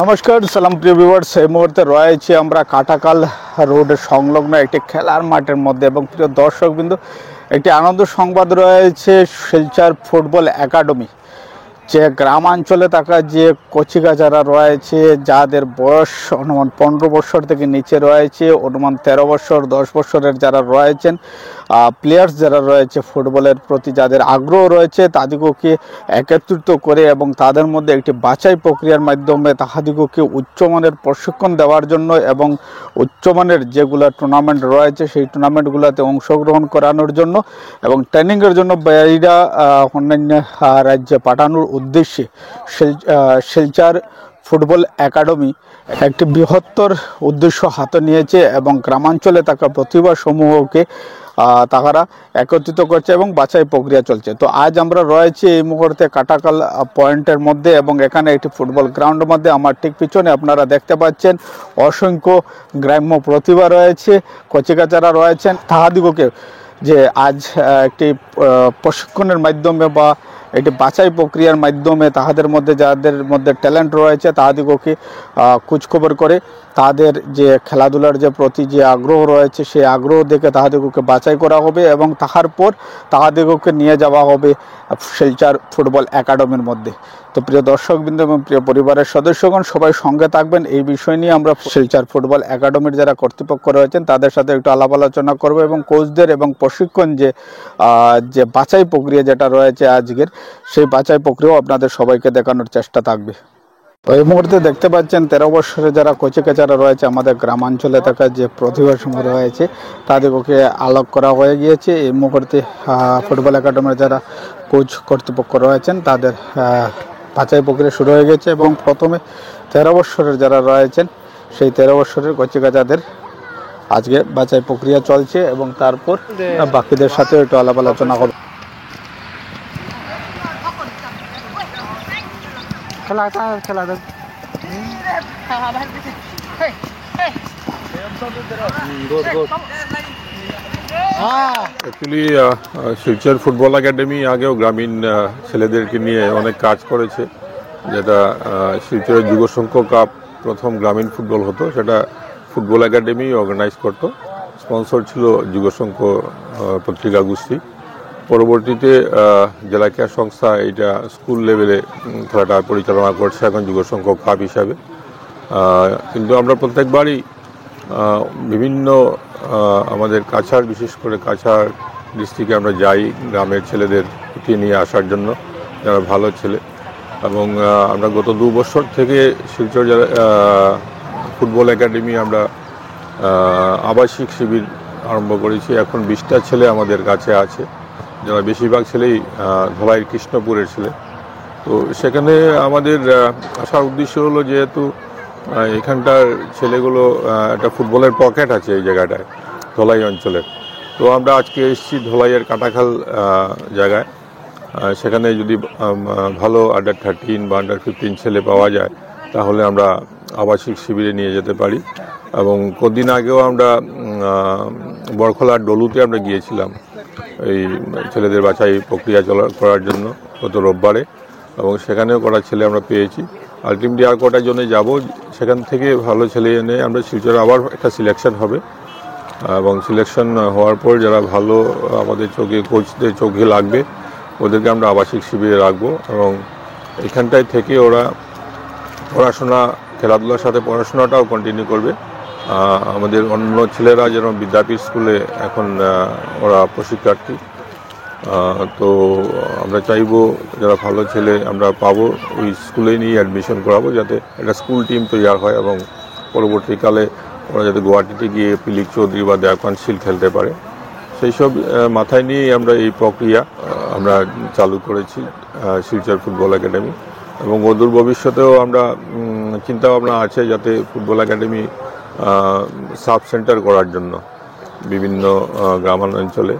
নমস্কার, সালাম প্রিয় ভিউয়ার্স। এই মুহূর্তে রয়েছে আমরা কাটাকাল রোডের সংলগ্ন একটি খেলার মাঠের মধ্যে এবং প্রিয় দর্শকবৃন্দ, একটি আনন্দ সংবাদ রয়েছে শিলচর ফুটবল একাডেমি। যে গ্রামাঞ্চলে থাকা যে কচিকাচারা রয়েছে, যাদের বয়স অনুমান 15 বছর থেকে নিচে রয়েছে, অনুমান 13 বছর 10 বছরের যারা রয়েছেন প্লেয়ার্স যারা রয়েছে ফুটবলের প্রতি যাদের আগ্রহ রয়েছে, তাদেরকে একত্রিত করে এবং তাদের মধ্যে একটি বাছাই প্রক্রিয়ার মাধ্যমে তাহাদিগকে উচ্চমানের প্রশিক্ষণ দেওয়ার জন্য এবং উচ্চমানের যেগুলো টুর্নামেন্ট রয়েছে সেই টুর্নামেন্টগুলোতে অংশগ্রহণ করানোর জন্য এবং ট্রেনিংয়ের জন্য বাইরে অন্যান্য রাজ্যে পাঠানোর উদ্দেশ্যে শিলচর ফুটবল একাডেমি একটি বৃহত্তর উদ্দেশ্য হাতে নিয়েছে এবং গ্রামাঞ্চলে থাকা প্রতিভা সমূহকে তারা একত্রিত করছে এবং বাছাই প্রক্রিয়া চলছে। তো আজ আমরা রয়েছি এই মুহূর্তে কাটাকাল পয়েন্টের মধ্যে এবং এখানে একটি ফুটবল গ্রাউন্ডের মধ্যে আমার ঠিক পিছনে আপনারা দেখতে পাচ্ছেন অসংখ্য গ্রাম্য প্রতিভা রয়েছে, কচিকাচারা রয়েছেন। তাহাদিগকে যে আজ একটি প্রশিক্ষণের মাধ্যমে বা একটি বাছাই প্রক্রিয়ার মাধ্যমে তাদের মধ্যে যাদের মধ্যে ট্যালেন্ট রয়েছে তাহাদিগকে খোঁজখবর করে তাদের যে খেলাধুলার যে প্রতি যে আগ্রহ রয়েছে সেই আগ্রহ দেখে তাহাদিগকে বাছাই করা হবে এবং তাহার পর তাহাদিগকে নিয়ে যাওয়া হবে শিলচর ফুটবল একাডেমির মধ্যে। তো প্রিয় দর্শকবৃন্দ এবং প্রিয় পরিবারের সদস্যগণ সবাই সঙ্গে থাকবেন। এই বিষয় নিয়ে আমরা শিলচর ফুটবল একাডেমির যারা কর্তৃপক্ষ রয়েছেন তাদের সাথে একটু আলাপ আলোচনা করবো এবং কোচদের এবং প্রশিক্ষণ যে বাছাই প্রক্রিয়া যেটা রয়েছে আজকের, সেই বাছাই প্রক্রিয়াও আপনাদের সবাইকে দেখানোর চেষ্টা থাকবে। এই মুহূর্তে দেখতে পাচ্ছেন 13 বছরে যারা কচিকাচারা রয়েছে আমাদের গ্রামাঞ্চলে থাকা যে প্রতিভাসমূহ রয়েছে তাদেরকে আলোক করা হয়ে গিয়েছে। এই মুহূর্তে ফুটবল একাডেমির যারা কোচ কর্তৃপক্ষ রয়েছেন তাদের বাছাই প্রক্রিয়া শুরু হয়ে গেছে এবং প্রথমে 13 বছরের যারা রয়েছেন সেই 13 বছরের কচিকাচাদের আজকে বাছাই প্রক্রিয়া চলছে এবং তারপর বাকিদের সাথে একটু আলাপ আলোচনা হবে। অ্যাকচুয়ালি শিলচর ফুটবল একাডেমি আগেও গ্রামীণ ছেলেদেরকে নিয়ে অনেক কাজ করেছে। যেটা শিলচরের যুগসংঘ কাপ প্রথম গ্রামীণ ফুটবল হতো, সেটা ফুটবল একাডেমি অর্গানাইজ করতো। স্পন্সর ছিল যুগসংঘ পত্রিকা গোষ্ঠী। পরবর্তীতে জেলা ক্রীড়া সংস্থা এইটা স্কুল লেভেলে খেলাটা পরিচালনা করছে এখন যুগসংঘ কাপ হিসাবে। কিন্তু আমরা প্রত্যেকবারই বিভিন্ন আমাদের কাছাড়, বিশেষ করে কাছাড় ডিস্ট্রিক্টে আমরা যাই গ্রামের ছেলেদের উঠিয়ে নিয়ে আসার জন্য, যারা ভালো ছেলে। এবং আমরা গত 2 বছর থেকে শিলচর ফুটবল একাডেমি আমরা আবাসিক শিবির আরম্ভ করেছি। এখন 20টা ছেলে আমাদের কাছে আছে, যারা বেশিরভাগ ছেলেই ধলাই কৃষ্ণপুরের ছেলে। তো সেখানে আমাদের আসার উদ্দেশ্য হলো, যেহেতু এখানটার ছেলেগুলো একটা ফুটবলের পকেট আছে এই জায়গাটায় ধলাই অঞ্চলের। তো আমরা আজকে এসেছি ধলাইয়ের কাটাখাল জায়গায়। সেখানে যদি ভালো আন্ডার 13 বা আন্ডার 15 ছেলে পাওয়া যায় তাহলে আমরা আবাসিক শিবিরে নিয়ে যেতে পারি। এবং কদিন আগেও আমরা বরখলার ডলুতে আমরা গিয়েছিলাম এই ছেলেদের বাছাই প্রক্রিয়া করার জন্য গত রোববারে, এবং সেখানেও কটা ছেলে আমরা পেয়েছি। আলটিমেটলি আর কটার জন্য যাব, সেখান থেকে ভালো ছেলে এনে আমরা শিলচরে আবার একটা সিলেকশন হবে এবং সিলেকশন হওয়ার পর যারা ভালো আমাদের চোখে কোচদের চোখে লাগবে ওদেরকে আমরা আবাসিক শিবিরে রাখবো এবং এখানটায় থেকে ওরা পড়াশোনা, খেলাধুলার সাথে পড়াশোনাটাও কন্টিনিউ করবে। আমাদের অন্য ছেলেরা যেরকম বিদ্যাপীঠ স্কুলে এখন ওরা প্রশিক্ষার্থী, তো আমরা চাইবো যারা ভালো ছেলে আমরা পাবো ওই স্কুলে নিয়ে অ্যাডমিশন করাবো, যাতে একটা স্কুল টিম তৈরি হয় এবং পরবর্তীকালে ওরা যাতে গুয়াহাটিতে গিয়ে পিলিক চৌধুরী বা দেওয়ানশীল খেলতে পারে। সেই সব মাথায় নিয়েই আমরা এই প্রক্রিয়া আমরা চালু করেছি শিলচর ফুটবল একাডেমি। এবং অদূর ভবিষ্যতেও আমরা চিন্তাভাবনা আছে যাতে ফুটবল একাডেমি সাব সেন্টার করার জন্য বিভিন্ন গ্রামাঞ্চলে,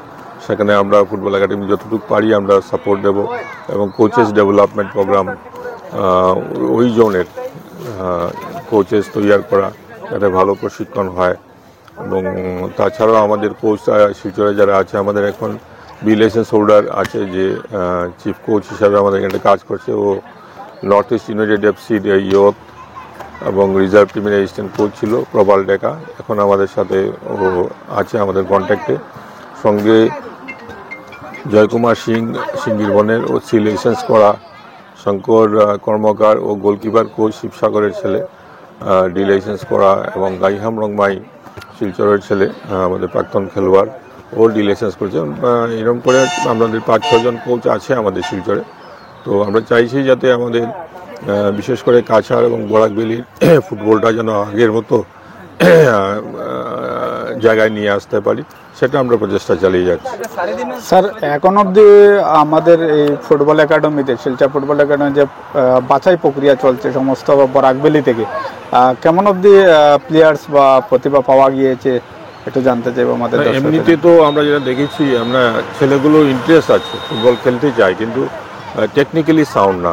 সেখানে আমরা ফুটবল একাডেমি যতটুকু পারি আমরা সাপোর্ট দেব এবং কোচেস ডেভেলপমেন্ট প্রোগ্রাম ওই জোনের কোচেস তৈরি করা যাতে ভালো প্রশিক্ষণ হয়। এবং তাছাড়াও আমাদের কোচ শিলচরে যারা আছে, আমাদের এখন বি লাইসেন্স হোল্ডার আছে যে চিফ কোচ হিসাবে আমাদের এখানে কাজ করছে, ও নর্থ ইস্ট ইউনাইটেড এফসির ইয়ুথ এবং রিজার্ভ টিমের অ্যাসিস্ট্যান্ট কোচ ছিল প্রবাল ডেকা, এখন আমাদের সাথে ও আছে আমাদের কন্ট্যাক্টে। সঙ্গে জয়কুমার সিং সিঙ্গির বনের ও সি লাইসেন্স করা, শঙ্কর কর্মকার ও গোলকিপার কোচ শিবসাগরের ছেলে ডি লাইসেন্স করা, এবং গাইহাম রংমাই শিলচরের ছেলে আমাদের প্রাক্তন খেলোয়াড়, ও ডি লাইসেন্স করেছে। এরকম করে আমাদের 5-6 জন কোচ আছে আমাদের শিলচরে। তো আমরা চাইছি যাতে আমাদের বিশেষ করে কাছাড় এবং বরাকবেলির ফুটবলটা যেন আগের মতো জায়গায় নিয়ে আসতে পারি, সেটা আমরা প্রচেষ্টা চালিয়ে যাচ্ছি। স্যার, এখন অবধি আমাদের এই ফুটবল একাডেমিতে, শিলচর ফুটবল একাডেমি যে বাছাই প্রক্রিয়া চলছে সমস্ত বরাকবেলি থেকে, কেমন অবধি প্লেয়ার্স বা প্রতিভা পাওয়া গিয়েছে একটু জানতে চাইবো আমাদের। এমনিতে তো আমরা যেটা দেখেছি, আমরা ছেলেগুলো ইন্টারেস্ট আছে, ফুটবল খেলতে চায়, কিন্তু টেকনিক্যালি সাউন্ড না।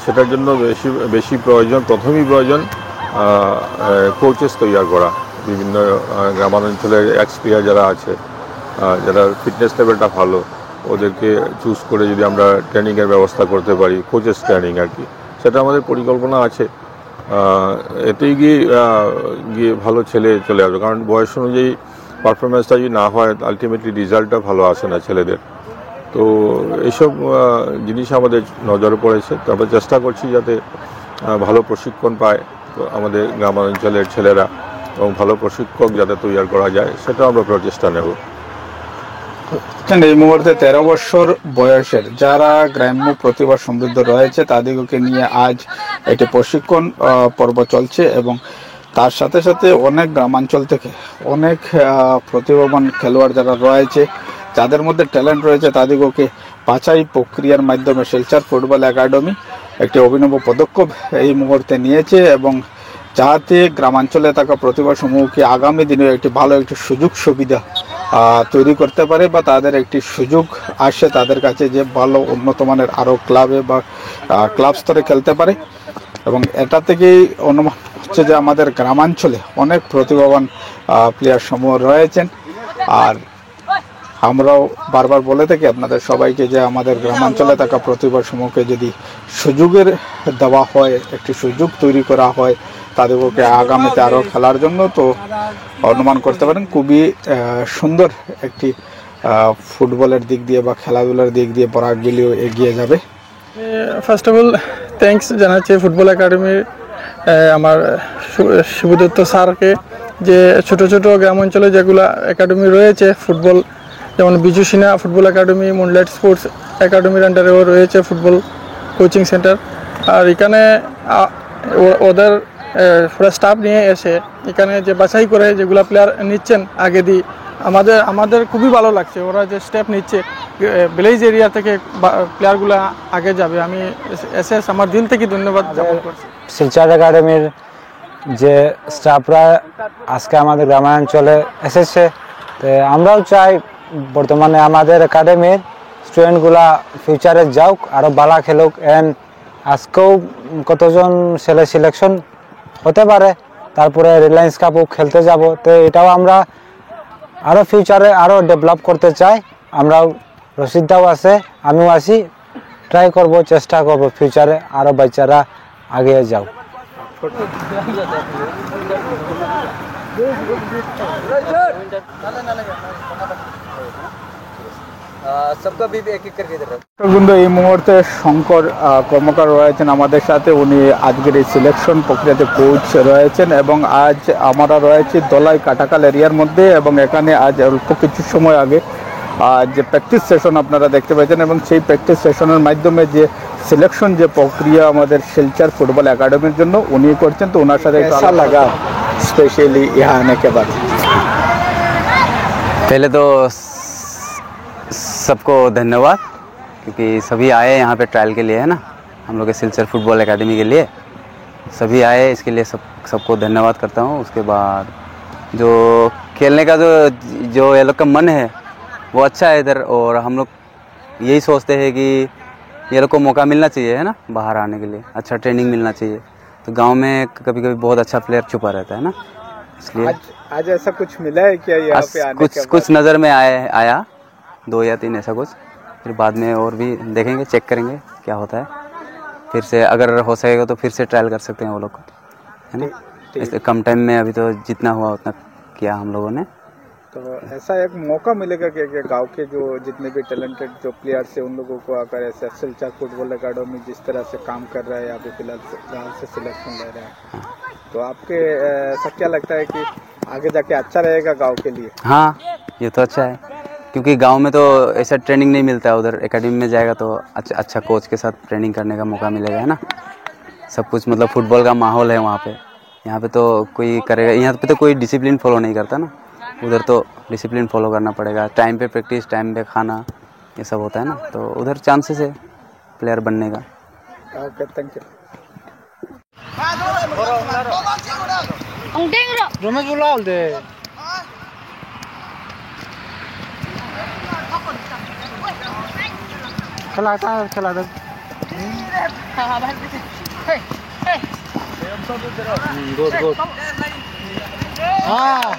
সেটার জন্য বেশি প্রয়োজন, প্রথমেই প্রয়োজন কোচেস তৈরি করা। বিভিন্ন গ্রামাঞ্চলের এক্স প্লেয়ার যারা আছে, যারা ফিটনেস লেভেলটা ভালো, ওদেরকে চুজ করে যদি আমরা ট্রেনিংয়ের ব্যবস্থা করতে পারি, কোচেস ট্রেনিং আর কি, সেটা আমাদের পরিকল্পনা আছে। এতেই গিয়ে ভালো ছেলে চলে আসবে, কারণ বয়স অনুযায়ী পারফরমেন্সটা যদি না হয়, আলটিমেটলি রেজাল্টটা ভালো আসে না ছেলেদের। তো এইসব জিনিস আমাদের নজরে পড়েছে। তো আমরা চেষ্টা করছি যাতে ভালো প্রশিক্ষণ পায় আমাদের গ্রামাঞ্চলের ছেলেরা, এবং ভালো প্রশিক্ষক যাতে তৈরি করা যায়, সেটা আমরা প্রচেষ্টা নেব। এই মুহূর্তে 13 বছর বয়সের যারা গ্রাম্য প্রতিভা সমৃদ্ধ রয়েছে তাদেরকে নিয়ে আজ একটি প্রশিক্ষণ পর্ব চলছে, এবং তার সাথে সাথে অনেক গ্রামাঞ্চল থেকে অনেক প্রতিভাবান খেলোয়াড় যারা রয়েছে, যাদের মধ্যে ট্যালেন্ট রয়েছে, তাদেরকে বাছাই প্রক্রিয়ার মাধ্যমে শিলচর ফুটবল একাডেমি একটি অভিনব পদক্ষেপ এই মুহূর্তে নিয়েছে, এবং যাতে গ্রামাঞ্চলে থাকা প্রতিভা সমূহকে আগামী দিনে একটি ভালো একটি সুযোগ সুবিধা তৈরি করতে পারে, বা তাদের একটি সুযোগ আসে তাদের কাছে যে ভালো উন্নত মানের আরও ক্লাবে বা ক্লাব স্তরে খেলতে পারে। এবং এটা থেকেই অনুমান হচ্ছে যে আমাদের গ্রামাঞ্চলে অনেক প্রতিভাবান প্লেয়ার সমূহ রয়েছেন। আর আমরাও বারবার বলে থাকি আপনাদের সবাইকে যে আমাদের গ্রামাঞ্চলে থাকা প্রতিভা সমূহকে যদি সুযোগের দেওয়া হয়, একটি সুযোগ তৈরি করা হয় তাদেরকে আগামীতে আরও খেলার জন্য, তো অনুমান করতে পারেন খুবই সুন্দর একটি ফুটবলের দিক দিয়ে বা খেলাধুলার দিক দিয়ে বরাকবেলিও এগিয়ে যাবে। ফার্স্ট অফ অল থ্যাঙ্কস জানাচ্ছি ফুটবল একাডেমির আমার শিবদত্ত স্যারকে, যে ছোট ছোট গ্রাম অঞ্চলে যেগুলো একাডেমি রয়েছে ফুটবল, যেমন Biju Sinha football academy, moonlight sports একাডেমির আন্ডারেও রয়েছে ফুটবল কোচিং সেন্টার। আর এখানে ওদের পুরো স্টাফ নিয়ে এসে এখানে যে বাছাই করে যেগুলো প্লেয়ার নিচ্ছেন আগে দিয়ে, আমাদের খুবই ভালো লাগছে। ওরা যে স্টেপ নিচ্ছে ভিলেজ এরিয়া থেকে প্লেয়ারগুলো আগে যাবে, আমি এসএস আমার দিল থেকে ধন্যবাদ জ্ঞাপন করছি। শিলচর একাডেমির যে স্টাফরা আজকে আমাদের গ্রামাঞ্চলে এসেছে, তো আমরাও চাই বর্তমানে আমাদের একাডেমির স্টুডেন্টগুলা ফিউচারে যাওক, আরও ভালো খেলুক। অ্যান্ড আজকেও কতজন ছেলে সিলেকশন হতে পারে, তারপরে রিলায়েন্স কাপও খেলতে যাব। তো এটাও আমরা আরও ফিউচারে আরও ডেভেলপ করতে চাই। আমরাও রশিদদাও আছে, আমিও আছি, ট্রাই করব, চেষ্টা করব ফিউচারে আরও বাচ্চারা আগে যাও। কিন্তু এই মুহূর্তে শঙ্কর কর্মকার রয়েছেন আমাদের সাথে, উনি আজকের এই সিলেকশন প্রক্রিয়াতে কোচ রয়েছেন, এবং আজ আমরা রয়েছি দলাই কাটাকাল এরিয়ার মধ্যে, এবং এখানে আজ অল্প কিছু সময় আগে যে প্র্যাকটিস সেশন আপনারা দেখতে পাচ্ছেন, এবং সেই প্র্যাকটিস সেশনের মাধ্যমে যে সিলেকশন যে প্রক্রিয়া আমাদের শিলচর ফুটবল একাডেমির জন্য উনি করছেন, তো ওনার সাথে कैसा लगा स्पेशली यहाँ आने के बाद? पहले तो सबको धन्यवाद, क्योंकि सभी आए यहाँ पे ट्रायल के लिए, है ना, हम लोग के शिलचर फुटबॉल एकेडमी के लिए सभी आए, इसके लिए सबको धन्यवाद करता हूँ। उसके बाद जो खेलने का जो ये लोग का मन है वो अच्छा है इधर, और हम लोग यही सोचते हैं कि ये लोग को मौका मिलना चाहिए, है ना, बाहर आने के लिए अच्छा ट्रेनिंग मिलना चाहिए। तो गांव में कभी कभी बहुत अच्छा प्लेयर छुपा रहता है ना, इसलिए आज ऐसा कुछ मिला है क्या यहाँ पे आने के बाद? कुछ नज़र में आया, 2 या 3 ऐसा कुछ, फिर बाद में और भी देखेंगे, चेक करेंगे क्या होता है, फिर से अगर हो सकेगा तो फिर से ट्रायल कर सकते हैं वो लोग को, है ना। इसलिए कम टाइम में अभी तो जितना हुआ उतना किया हम लोगों ने। तो ऐसा एक मौका मिलेगा कि गांव के जो जितने भी टैलेंटेड जो प्लेयर्स हैं उन लोगों को अगर ऐसे सिलचर फुटबॉल अकादमी जिस तरह से काम कर रहा है, अभी फिलहाल गाँव से सिलेक्शन ले रहा है, तो आपके ऐसा क्या लगता है कि आगे जाके अच्छा रहेगा गांव के लिए? हाँ, ये तो अच्छा है, क्योंकि गांव में तो ऐसा ट्रेनिंग नहीं मिलता है, उधर एकेडमी में जाएगा तो अच्छा कोच के साथ ट्रेनिंग करने का मौका मिलेगा, है ना। सब कुछ मतलब फुटबॉल का माहौल है वहाँ पे, यहाँ पे तो कोई करेगा, यहाँ पे तो कोई डिसिप्लिन फॉलो नहीं करता ना, उधर तो डिसिप्लिन फॉलो करना पड़ेगा, टाइम पे प्रैक्टिस, टाइम पे खाना, ये सब होता है ना, तो उधर चांसेस है प्लेयर बनने का। Okay, thank you. रमेश बोला बोलते खेला था गुड हाँ